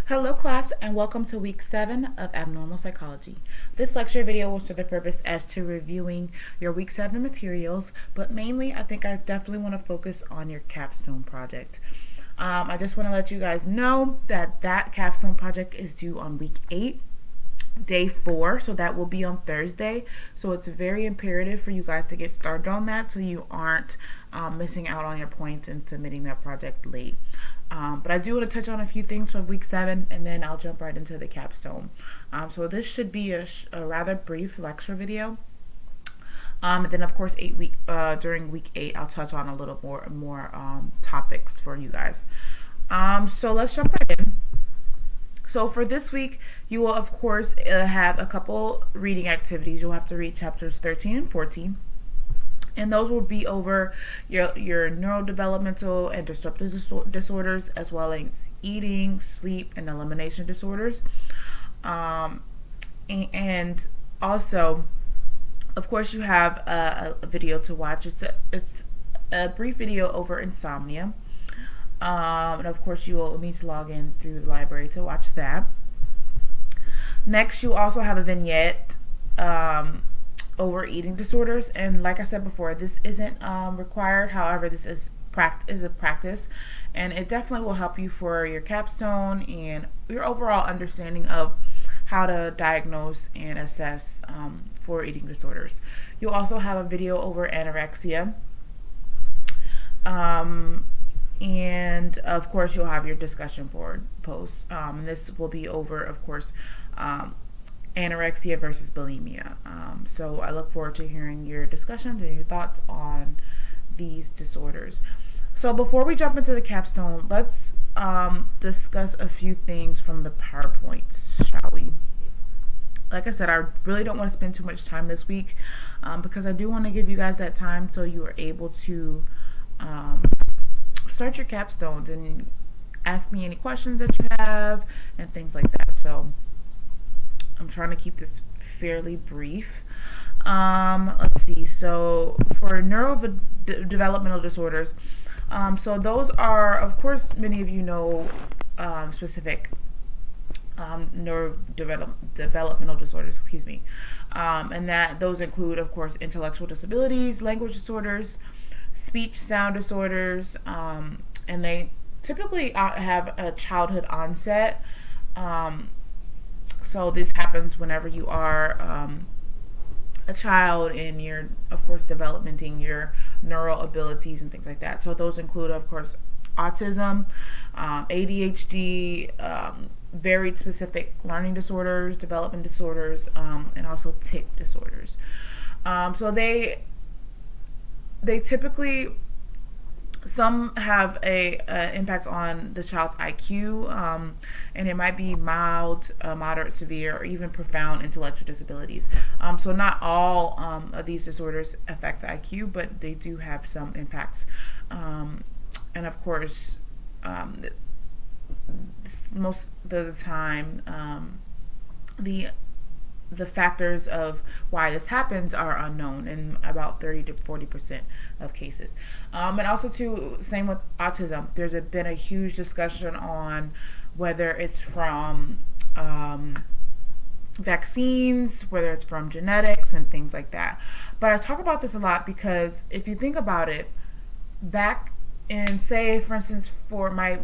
Hello class and welcome to week 7 of Abnormal Psychology. This lecture video will serve the purpose as to reviewing your week 7 materials, but mainly I think I definitely want to focus on your capstone project. I just want to let you guys know that capstone project is due on week 8. Day 4, so that will be on Thursday. So it's very imperative for you guys to get started on that so you aren't missing out on your points and submitting that project late. But I do want to touch on a few things from week 7 and then I'll jump right into the capstone. So this should be a rather brief lecture video. And then of course during week 8 I'll touch on a little more topics for you guys. So let's jump right in. So for this week, you will of course have a couple reading activities. You'll have to read chapters 13 and 14. And those will be over your neurodevelopmental and disruptive disorders, as well as eating, sleep, and elimination disorders. And also, of course, you have a video to watch. It's a brief video over insomnia. And of course, you will need to log in through the library to watch that. Next, you also have a vignette over eating disorders. And like I said before, this isn't required. However, this is a practice. And it definitely will help you for your capstone and your overall understanding of how to diagnose and assess for eating disorders. You'll also have a video over anorexia. And of course you'll have your discussion board posts. This will be over, of course, anorexia versus bulimia. So I look forward to hearing your discussions and your thoughts on these disorders. So before we jump into the capstone, let's discuss a few things from the PowerPoints, shall we? Like I said, I really don't want to spend too much time this week because I do want to give you guys that time so you are able to start your capstones and ask me any questions that you have and things like that. So I'm trying to keep this fairly brief. Let's see. So for neurodevelopmental disorders, so those are, of course, many of you know specific neurodevelopmental disorders, and that those include, of course, intellectual disabilities, language disorders, speech sound disorders, and they typically have a childhood onset. So this happens whenever you are a child and you're, of course, developing your neural abilities and things like that. So those include, of course, autism, ADHD, varied specific learning disorders, development disorders, and also tic disorders. So they typically, some have a impact on the child's IQ, and it might be mild, moderate, severe, or even profound intellectual disabilities. So not all of these disorders affect the IQ, but they do have some impacts. And of course, most of the time, the factors of why this happens are unknown in about 30 to 40% of cases. And also too, same with autism. There's been a huge discussion on whether it's from vaccines, whether it's from genetics and things like that. But I talk about this a lot because if you think about it, back in, say, for instance, for my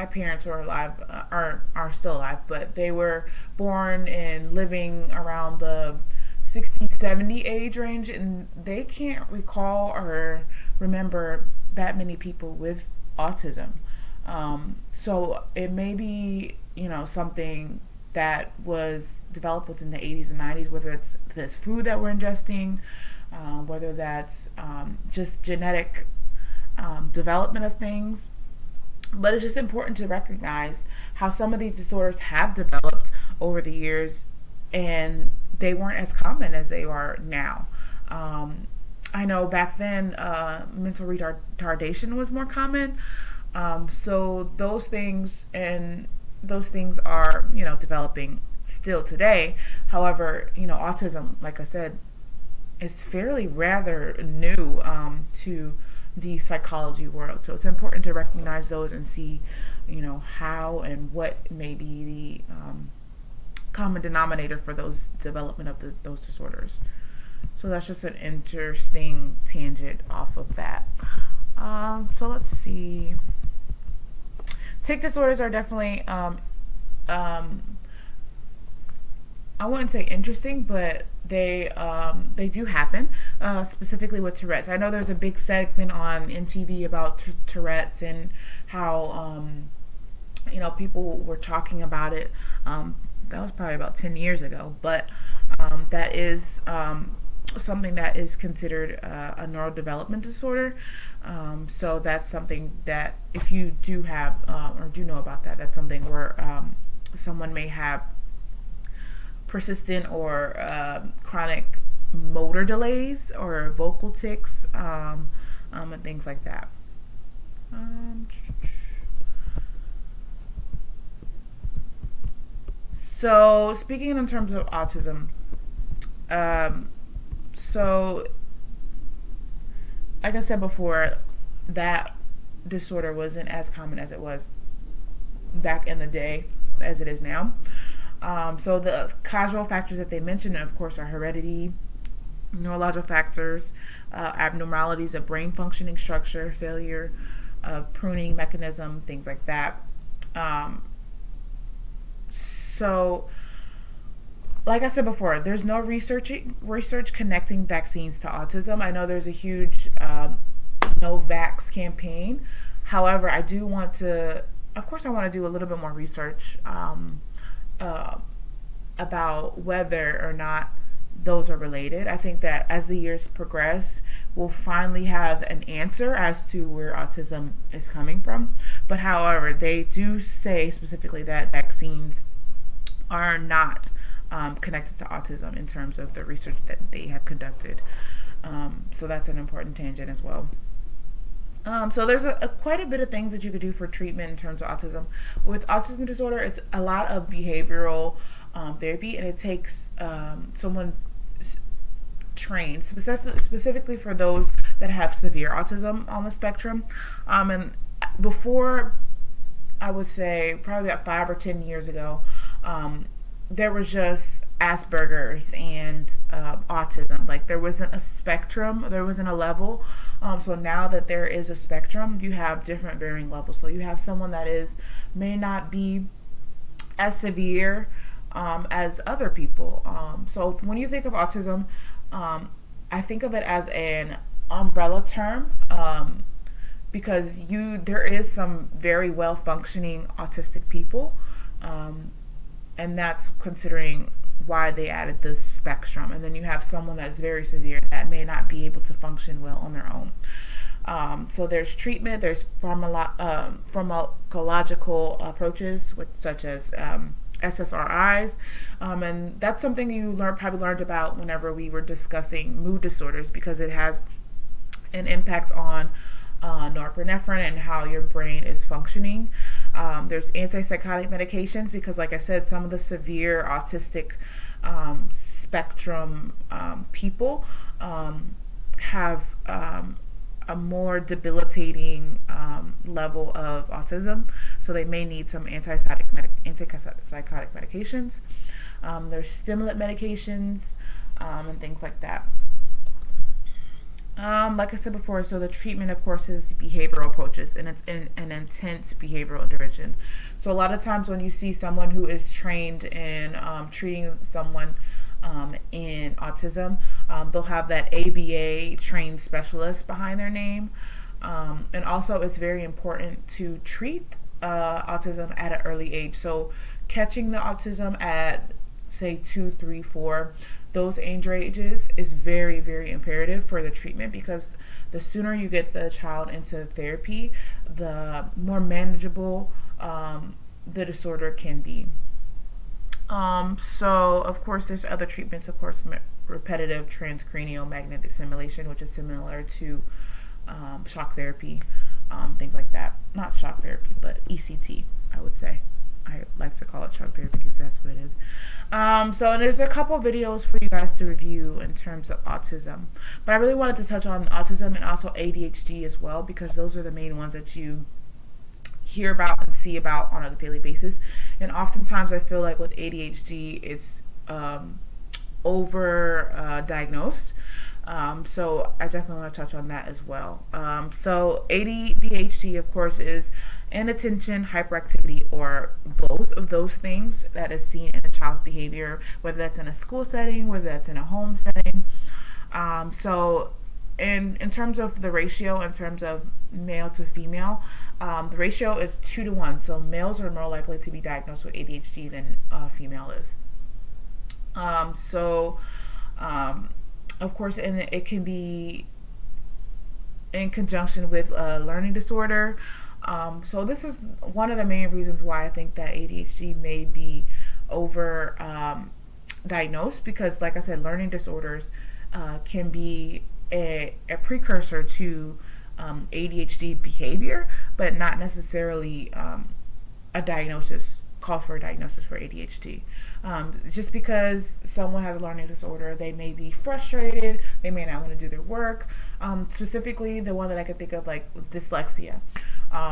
parents were alive, are still alive, but they were born and living around the 60, 70 age range, and they can't recall or remember that many people with autism. So it may be, something that was developed within the 80s and 90s, whether it's this food that we're ingesting, whether that's just genetic development of things. But it's just important to recognize how some of these disorders have developed over the years and they weren't as common as they are now. I know back then mental retardation was more common. So those things are, developing still today. However, autism, like I said, is fairly rather new to the psychology world. So it's important to recognize those and see, how and what may be the common denominator for those development of those disorders. So that's just an interesting tangent off of that. So let's see. Tic disorders are definitely, I wouldn't say interesting, but they do happen, specifically with Tourette's. I know there's a big segment on MTV about Tourette's and how people were talking about it. That was probably about 10 years ago, but that is something that is considered a neurodevelopment disorder. So that's something that if you do have or do know about that, that's something where someone may have persistent or chronic motor delays or vocal tics, and things like that. So speaking in terms of autism, so like I said before, that disorder wasn't as common as it was back in the day as it is now. So the causal factors that they mentioned, of course, are heredity, neurological factors, abnormalities of brain functioning structure, failure of pruning mechanism, things like that. So, like I said before, there's no research connecting vaccines to autism. I know there's a huge no vax campaign. However, I do want to, of course, I want to do a little bit more research about whether or not those are related. I think that as the years progress, we'll finally have an answer as to where autism is coming from. But however, they do say specifically that vaccines are not connected to autism in terms of the research that they have conducted. So that's an important tangent as well. So there's quite a bit of things that you could do for treatment in terms of autism. With autism disorder, it's a lot of behavioral therapy, and it takes someone trained specifically for those that have severe autism on the spectrum. And before, I would say probably about 5 or 10 years ago, there was just Asperger's and autism. Like there wasn't a spectrum, there wasn't a level. So now that there is a spectrum, you have different varying levels. So you have someone that may not be as severe as other people. So when you think of autism, I think of it as an umbrella term, because there is some very well functioning autistic people, and that's considering why they added this spectrum. And then you have someone that's very severe that may not be able to function well on their own. So there's treatment, there's pharmacological approaches, such as SSRIs, and that's something you probably learned about whenever we were discussing mood disorders, because it has an impact on norepinephrine and how your brain is functioning. There's antipsychotic medications, because like I said, some of the severe autistic spectrum people have a more debilitating level of autism, so they may need some antipsychotic medications. There's stimulant medications and things like that. Like I said before, so the treatment, of course, is behavioral approaches, and it's an intense behavioral intervention. So a lot of times when you see someone who is trained in treating someone in autism, they'll have that ABA trained specialist behind their name. And also it's very important to treat autism at an early age. So catching the autism at, say, 2, 3, 4, those age ranges is very, very imperative for the treatment, because the sooner you get the child into therapy, the more manageable the disorder can be. So of course there's other treatments, of course, repetitive transcranial magnetic stimulation, which is similar to shock therapy, things like that. Not shock therapy, but ECT, I would say. I like to call call it talk therapy because that's what it is. So there's a couple videos for you guys to review in terms of autism, but I really wanted to touch on autism and also ADHD as well, because those are the main ones that you hear about and see about on a daily basis. And oftentimes I feel like with ADHD it's over diagnosed. So I definitely want to touch on that as well. So ADHD, of course, is inattention, hyperactivity, or both of those things that is seen in a child's behavior, whether that's in a school setting, whether that's in a home setting. So in terms of the ratio, in terms of male to female, the ratio is 2 to 1. So males are more likely to be diagnosed with ADHD than female is. Of course, and it can be in conjunction with learning disorder. So this is one of the main reasons why I think that ADHD may be over diagnosed, because, like I said, learning disorders can be a precursor to ADHD behavior, but not necessarily a diagnosis, call for a diagnosis for ADHD. Just because someone has a learning disorder, they may be frustrated, they may not want to do their work. Specifically, the one that I could think of, like dyslexia.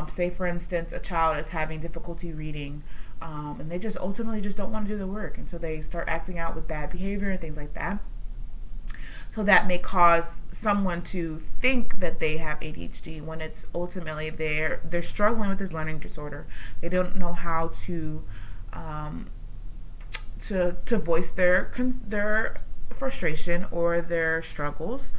Say, for instance, a child is having difficulty reading, and they just ultimately just don't want to do the work, and so they start acting out with bad behavior and things like that. So that may cause someone to think that they have ADHD when it's ultimately they're struggling with this learning disorder. They don't know how to voice their frustration or their struggles,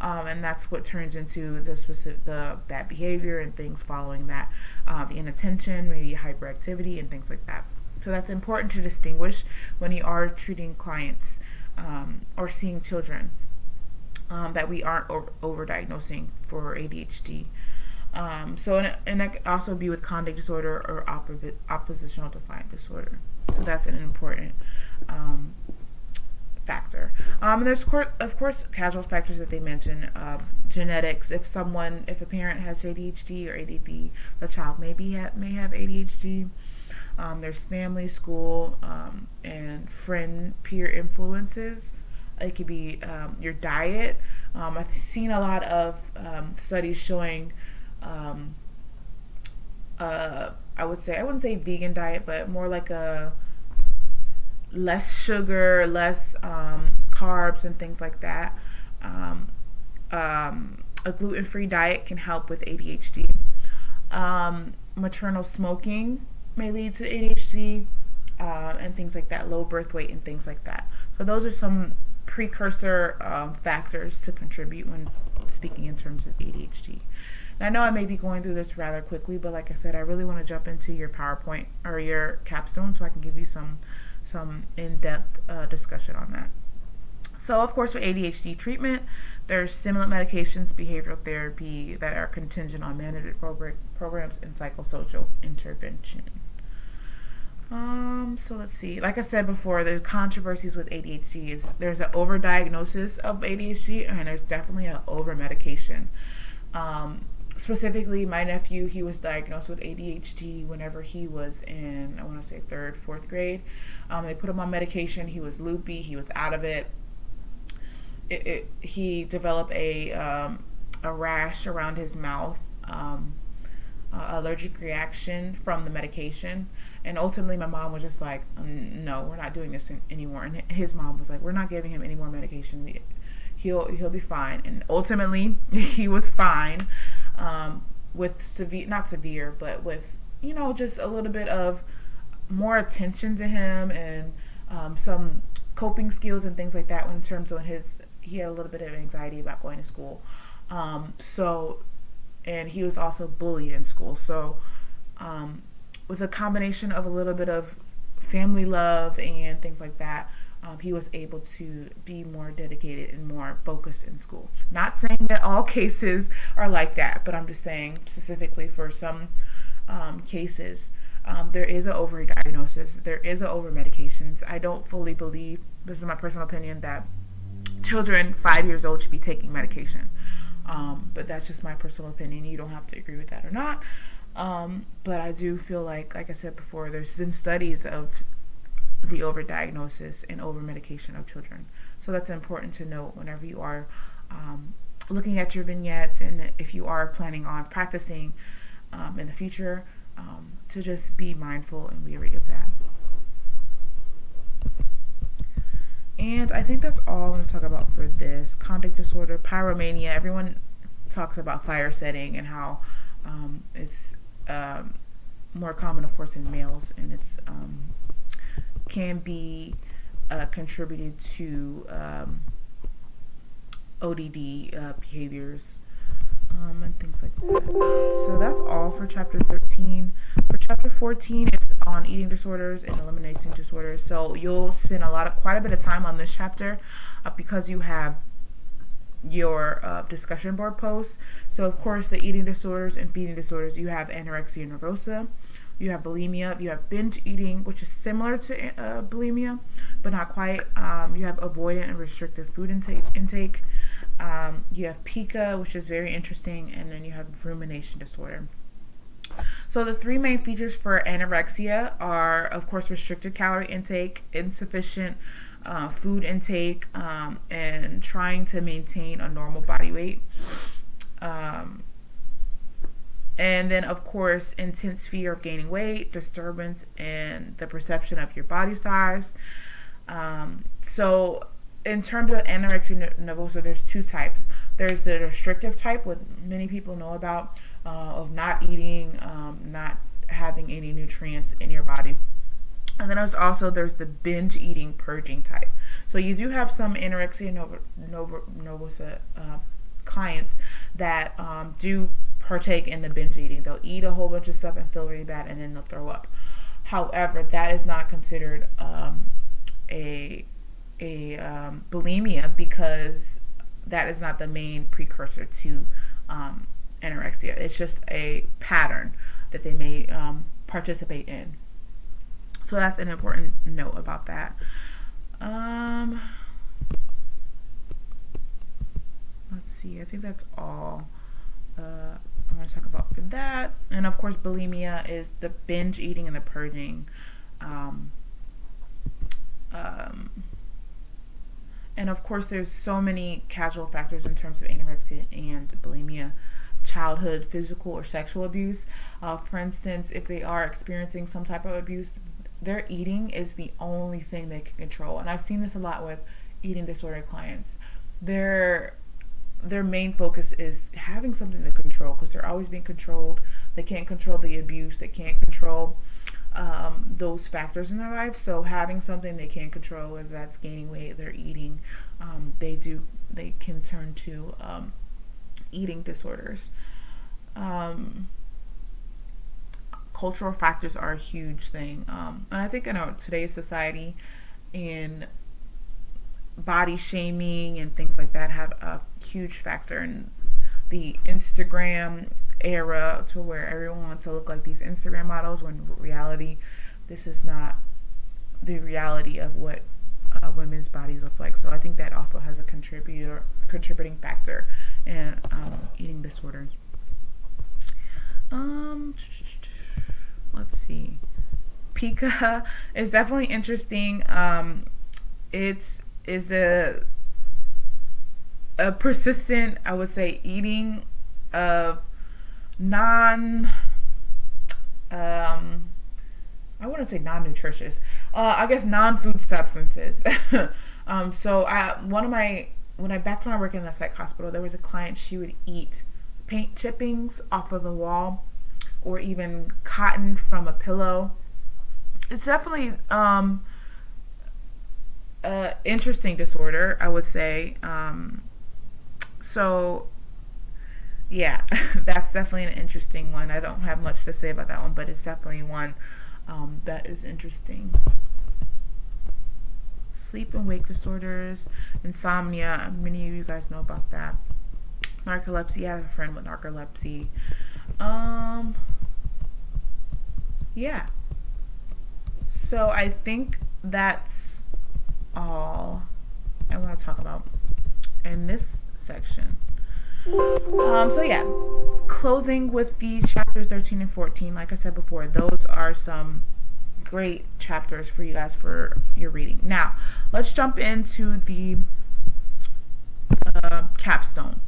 and that's what turns into the bad behavior and things following that, the inattention, maybe hyperactivity, and things like that. So that's important to distinguish when you are treating clients or seeing children, that we aren't over-diagnosing for ADHD. And that could also be with conduct disorder or oppositional defiant disorder. So that's an important factor. And there's, of course, casual factors that they mention. Genetics. If a parent has ADHD or ADD, the child may have ADHD. There's family, school, and friend, peer influences. It could be your diet. I've seen a lot of studies showing, I wouldn't say vegan diet, but more like a less sugar, less carbs, and things like that. A gluten-free diet can help with ADHD. Maternal smoking may lead to ADHD, and things like that. Low birth weight and things like that. So those are some precursor factors to contribute when speaking in terms of ADHD. And I know I may be going through this rather quickly, but like I said, I really want to jump into your PowerPoint or your capstone so I can give you some in-depth discussion on that. So, of course, with ADHD treatment, there's stimulant medications, behavioral therapy that are contingent on management programs, and psychosocial intervention. So let's see. Like I said before, there's controversies with ADHD. There's an overdiagnosis of ADHD, and there's definitely an over-medication. Specifically, my nephew, he was diagnosed with ADHD whenever he was in, I want to say, 3rd, 4th grade. They put him on medication. He was loopy. He was out of it. He developed a rash around his mouth, allergic reaction from the medication. And ultimately, my mom was just like, no, we're not doing this anymore. And his mom was like, we're not giving him any more medication. He'll be fine. And ultimately, he was fine, with not severe, but with, just a little bit of more attention to him and some coping skills and things like that in terms of he had a little bit of anxiety about going to school. And he was also bullied in school. So, with a combination of a little bit of family love and things like that, he was able to be more dedicated and more focused in school. Not saying that all cases are like that, but I'm just saying specifically for some cases, there is an overdiagnosis, there is an over-medications. I don't fully believe, this is my personal opinion, that children 5 years old should be taking medication. But that's just my personal opinion. You don't have to agree with that or not. But I do feel like I said before, there's been studies of the overdiagnosis and overmedication of children. So that's important to note whenever you are looking at your vignettes, and if you are planning on practicing in the future, to just be mindful and wary of that. And I think that's all I'm going to talk about for this. Conduct disorder, pyromania. Everyone talks about fire setting and how it's more common, of course, in males, and it's can be contributed to ODD behaviors and things like that. So that's all for chapter 13. For chapter 14, it's on eating disorders and eliminating disorders. So you'll spend quite a bit of time on this chapter because you have your discussion board posts. So of course, the eating disorders and feeding disorders, you have anorexia nervosa, you have bulimia, you have binge eating, which is similar to bulimia, but not quite. You have avoidant and restrictive food intake. You have pica, which is very interesting, and then you have rumination disorder. So the three main features for anorexia are, of course, restricted calorie intake, insufficient food intake, and trying to maintain a normal body weight. And then, of course, intense fear of gaining weight, disturbance in the perception of your body size. So in terms of anorexia nervosa, there's two types. There's the restrictive type, what many people know about, of not eating, not having any nutrients in your body. And then there's the binge eating purging type. So you do have some anorexia nervosa clients that do partake in the binge eating. They'll eat a whole bunch of stuff and feel really bad, and then they'll throw up. However, that is not considered a bulimia, because that is not the main precursor to anorexia. It's just a pattern that they may participate in. So that's an important note about that. Let's see. I think that's all I'm going to talk about for that. And of course, bulimia is the binge eating and the purging. And of course, there's so many casual factors in terms of anorexia and bulimia. Childhood physical or sexual abuse. For instance, if they are experiencing some type of abuse, their eating is the only thing they can control. And I've seen this a lot with eating disorder clients. Their main focus is having something to control, because they're always being controlled. They can't control the abuse. They can't control those factors in their life. So having something they can't control, whether that's gaining weight, they're eating, they can turn to eating disorders. Cultural factors are a huge thing, and I think in today's society, in body shaming and things like that, have a huge factor in the Instagram era, to where everyone wants to look like these Instagram models, when in reality, this is not the reality of what women's bodies look like. So I think that also has a contributing factor in eating disorders. Let's see. Pica is definitely interesting. It's a persistent, I would say, eating of I wouldn't say non-nutritious, I guess non-food substances. Back when I worked in the psych hospital, there was a client, she would eat paint chippings off of the wall, or even cotton from a pillow. It's definitely interesting disorder, I would say. So yeah, that's definitely an interesting one. I don't have much to say about that one, but it's definitely one that is interesting. Sleep and wake disorders, insomnia. Many of you guys know about that. Narcolepsy. I have a friend with narcolepsy. Yeah. So I think that's all I want to talk about in this section. So yeah, closing with the chapters 13 and 14. Like I said before, those are some great chapters for you guys for your reading. Now, let's jump into the capstone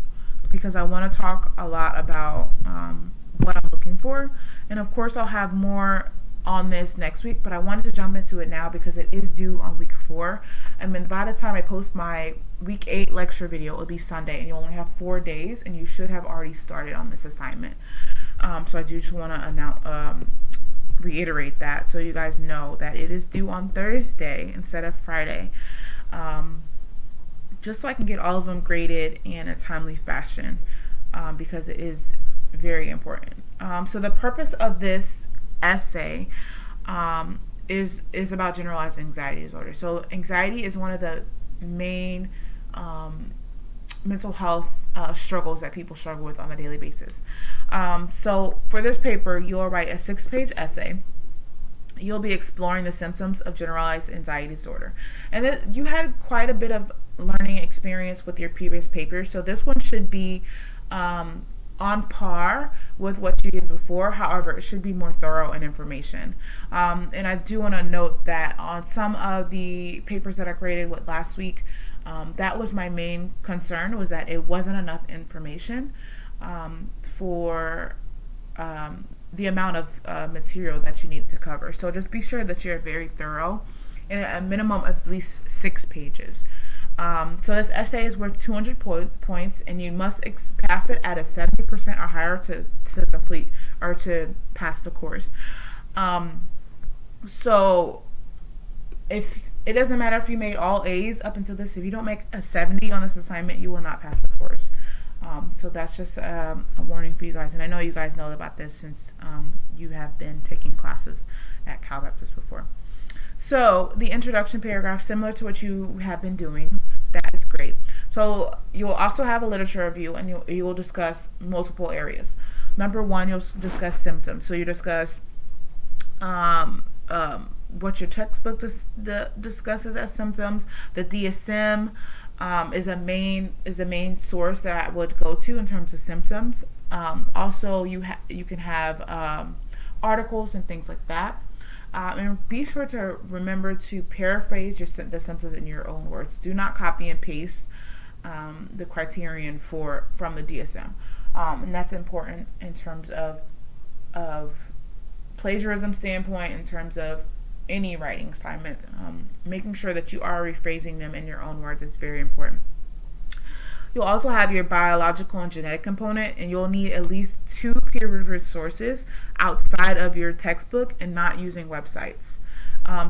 because I want to talk a lot about what I'm looking for. And of course, I'll have more on this next week, but I wanted to jump into it now because it is due on week 4. And then by the time I post my week 8 lecture video, it'll be Sunday, and you only have 4 days, and you should have already started on this assignment. So I do just want to reiterate that so you guys know that it is due on Thursday instead of Friday. Just so I can get all of them graded in a timely fashion because it is very important. So the purpose of this essay is about generalized anxiety disorder. So anxiety is one of the main mental health struggles that people struggle with on a daily basis. So for this paper, you'll write a 6-page essay. You'll be exploring the symptoms of generalized anxiety disorder. And you had quite a bit of learning experience with your previous papers, so this one should be on par with what you did before. However, it should be more thorough in information. And I do want to note that on some of the papers that I graded with last week, that was my main concern, was that it wasn't enough information for the amount of material that you need to cover. So just be sure that you're very thorough, and a minimum of at least 6 pages. So this essay is worth 200 points, and you must pass it at a 70% or higher to complete or to pass the course. So if it doesn't matter if you made all A's up until this, if you don't make a 70 on this assignment, you will not pass the course. So that's just a warning for you guys. And I know you guys know about this since you have been taking classes at Cal Baptist before. So the introduction paragraph, similar to what you have been doing, that is great. So you'll also have a literature review, and you will discuss multiple areas. Number 1, you'll discuss symptoms. So you discuss what your textbook discusses as symptoms. The DSM is a main source that I would go to in terms of symptoms. Also, you can have articles and things like that. And be sure to remember to paraphrase the symptoms in your own words. Do not copy and paste the criterion from the DSM. And that's important in terms of plagiarism standpoint, in terms of any writing assignment. Making sure that you are rephrasing them in your own words is very important. You'll also have your biological and genetic component, and you'll need at least 2 peer-reviewed sources outside of your textbook and not using websites.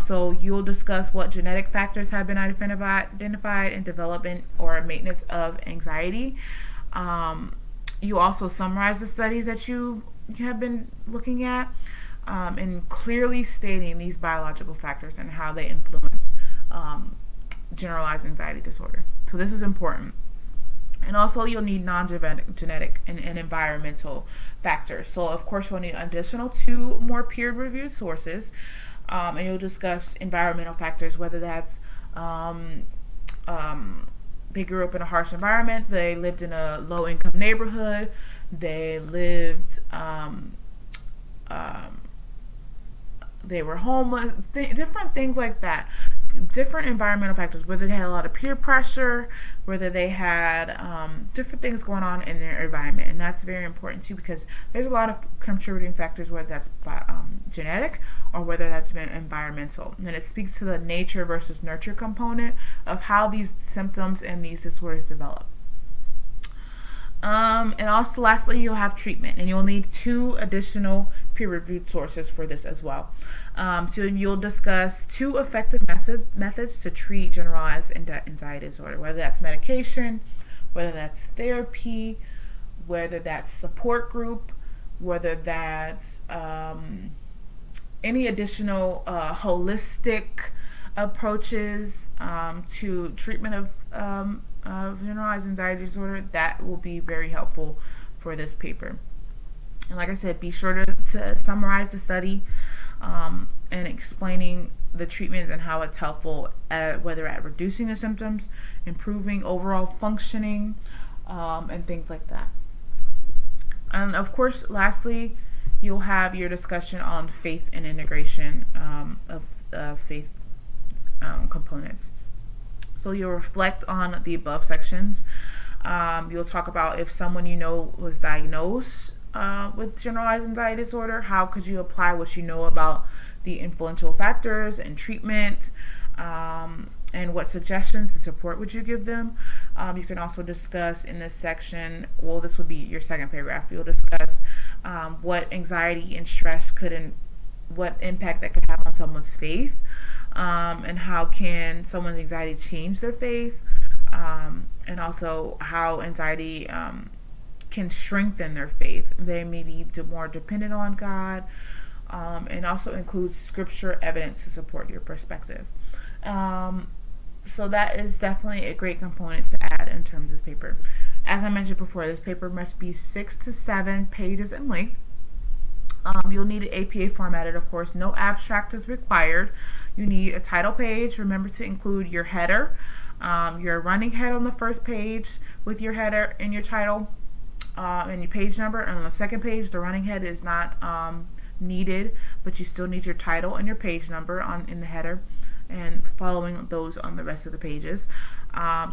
So you'll discuss what genetic factors have been identified in development or maintenance of anxiety. You also summarize the studies that you have been looking at, and clearly stating these biological factors and how they influence generalized anxiety disorder. So this is important. And also you'll need non-genetic and environmental factors. So of course you'll need an additional 2 more peer-reviewed sources, and you'll discuss environmental factors, whether that's they grew up in a harsh environment, they lived in a low-income neighborhood, they lived they were homeless, different things like that. Different environmental factors, whether they had a lot of peer pressure, whether they had different things going on in their environment. And that's very important too, because there's a lot of contributing factors, whether that's genetic or whether that's been environmental. And then it speaks to the nature versus nurture component of how these symptoms and these disorders develop. And also lastly, you'll have treatment, and you'll need 2 additional peer-reviewed sources for this as well. So you'll discuss 2 effective methods to treat generalized anxiety disorder, whether that's medication, whether that's therapy, whether that's support group, whether that's any additional holistic approaches to treatment of generalized anxiety disorder. That will be very helpful for this paper. And like I said, be sure to summarize the study and explaining the treatments and how it's helpful, whether at reducing the symptoms, improving overall functioning, and things like that. And of course, lastly, you'll have your discussion on faith and integration of faith components. So you'll reflect on the above sections. You'll talk about if someone you know was diagnosed with generalized anxiety disorder, how could you apply what you know about the influential factors and treatment, and what suggestions and support would you give them. You can also discuss in this section, well, this will be your second paragraph, you'll discuss what anxiety and stress what impact that could have on someone's faith, and how can someone's anxiety change their faith, and also how anxiety can strengthen their faith. They may be more dependent on God, and also includes scripture evidence to support your perspective. So that is definitely a great component to add in terms of this paper. As I mentioned before, this paper must be 6 to 7 pages in length. You'll need it APA formatted, of course. No abstract is required. You need a title page. Remember to include your header, your running head on the first page with your header and your title, and your page number. And on the second page, the running head is not needed, but you still need your title and your page number in the header, and following those on the rest of the pages.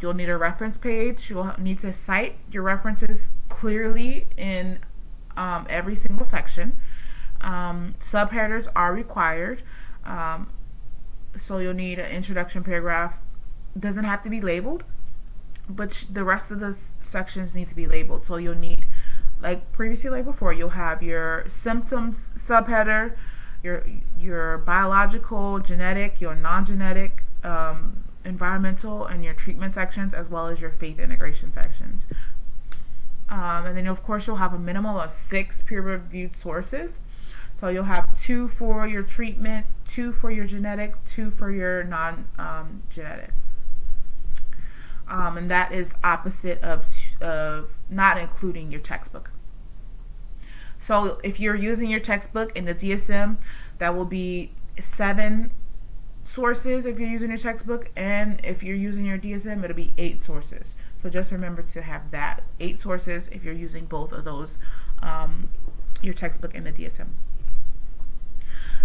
You'll need a reference page. You'll need to cite your references clearly in every single section. Subheaders are required. So you'll need an introduction paragraph. It doesn't have to be labeled, but the rest of the sections need to be labeled. So you'll need, like previously like before, you'll have your symptoms subheader, your biological, genetic, your non-genetic, environmental, and your treatment sections, as well as your faith integration sections. And then of course you'll have a minimum of 6 peer-reviewed sources. So you'll have 2 for your treatment, 2 for your genetic, 2 for your non-genetic. And that is opposite of not including your textbook. So if you're using your textbook in the DSM, that will be 7 sources if you're using your textbook, and if you're using your DSM, it'll be 8 sources. So just remember to have that 8 sources if you're using both of those, your textbook and the DSM.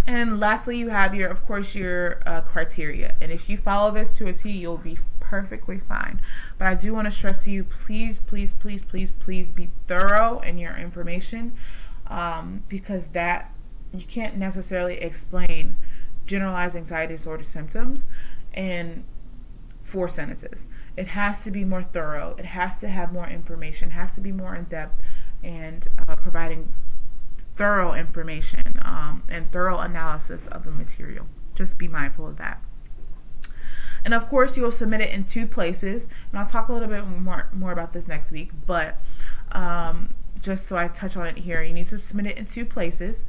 And lastly, you have of course, your criteria. And if you follow this to a T, you'll be perfectly fine. But I do want to stress to you, please, please, please, please, please be thorough in your information, because that you can't necessarily explain generalized anxiety disorder symptoms in 4 sentences. It has to be more thorough. It has to have more information. It has to be more in depth, and providing thorough information and thorough analysis of the material. Just be mindful of that. And of course, you'll submit it in 2 places, and I'll talk a little bit more about this next week, but just so I touch on it here, you need to submit it in 2 places,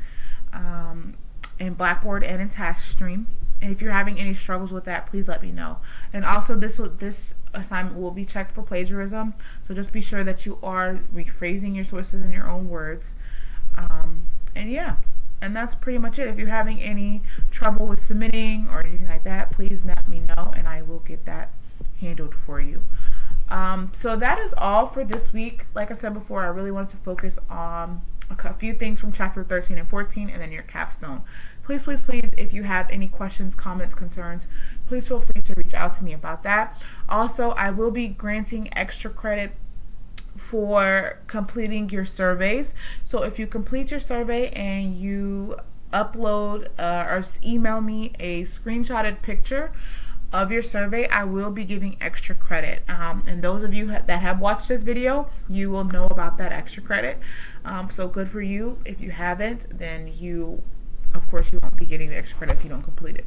in Blackboard and in TaskStream. And if you're having any struggles with that, please let me know. And also, this assignment will be checked for plagiarism, so just be sure that you are rephrasing your sources in your own words. And yeah, and that's pretty much it. If you're having any trouble with submitting or anything like that, please let me know, and I will get that handled for you. So that is all for this week. Like I said before, I really wanted to focus on a few things from chapter 13 and 14, and then your capstone. Please, please, please, if you have any questions, comments, concerns, please feel free to reach out to me about that. Also, I will be granting extra credit for completing your surveys. So if you complete your survey and you upload or email me a screenshotted picture of your survey, I will be giving extra credit. And those of you that have watched this video, you will know about that extra credit. So good for you. If you haven't, then of course, you won't be getting the extra credit if you don't complete it.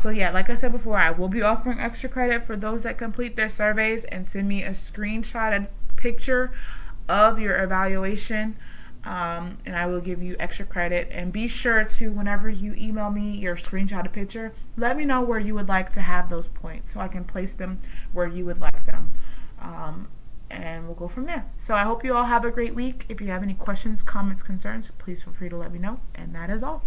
So yeah, like I said before, I will be offering extra credit for those that complete their surveys and send me a screenshotted picture of your evaluation, and I will give you extra credit. And be sure to, whenever you email me your screenshotted picture, let me know where you would like to have those points so I can place them where you would like them, and we'll go from there. So I hope you all have a great week. If you have any questions, comments, concerns, please feel free to let me know. And that is all.